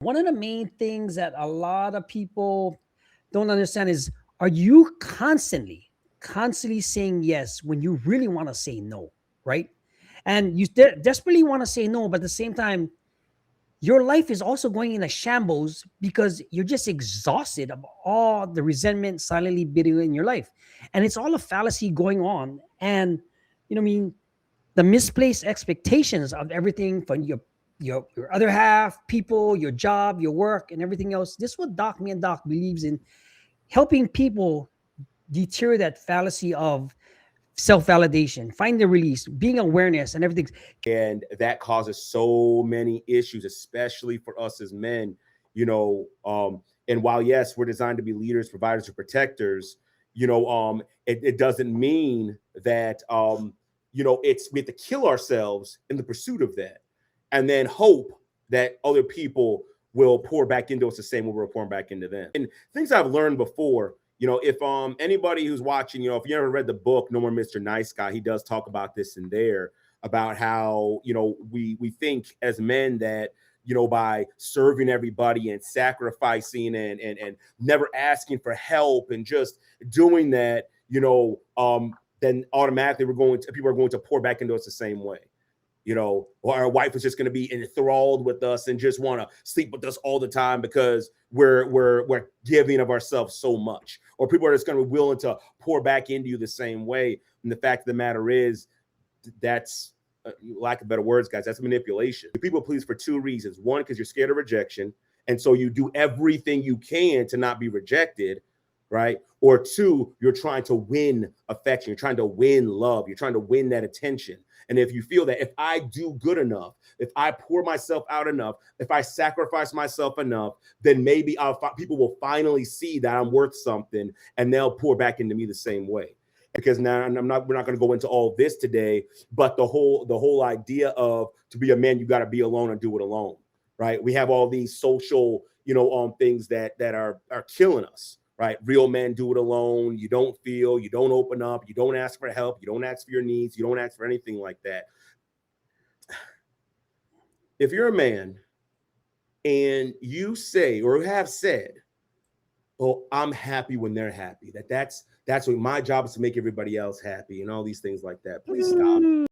One of the main things that a lot of people don't understand is, are you constantly saying yes when you really want to say no, right? And you desperately want to say no, but at the same time, your life is also going in a shambles because you're just exhausted of all the resentment silently building in your life. And it's all a fallacy going on. And, what I mean, the misplaced expectations of everything from your other half, people, your job, your work, and everything else. This is what Doc Me and Doc believes in, helping people deter that fallacy of self-validation, find the release, being awareness, and everything. And that causes so many issues, especially for us as men, you know. And while yes, we're designed to be leaders, providers, or protectors, it doesn't mean that it's we have to kill ourselves in the pursuit of that, and then hope that other people will pour back into us the same way we're pouring back into them. And things I've learned before, if anybody who's watching, if you ever read the book No More Mr. Nice Guy, he does talk about this in there, about how we think as men that by serving everybody and sacrificing and never asking for help and just doing that, then automatically people are going to pour back into us the same way. Or our wife is just going to be enthralled with us and just want to sleep with us all the time because we're giving of ourselves so much. Or people are just going to be willing to pour back into you the same way. And the fact of the matter is, that's lack of better words, guys, that's manipulation. People please for two reasons. One, because you're scared of rejection, and so you do everything you can to not be rejected, right? Or two, you're trying to win affection, you're trying to win love, you're trying to win that attention. And if you feel that if I do good enough, if I pour myself out enough, if I sacrifice myself enough, then maybe people will finally see that I'm worth something, and they'll pour back into me the same way. Because now we're not going to go into all this today, but the whole idea of, to be a man, you got to be alone and do it alone, right? We have all these social, things that are killing us, right? Real men do it alone. You don't feel, you don't open up, you don't ask for help, you don't ask for your needs, you don't ask for anything like that. If you're a man and you say or have said, "Oh, I'm happy when they're happy," that's what my job is, to make everybody else happy and all these things like that, please stop.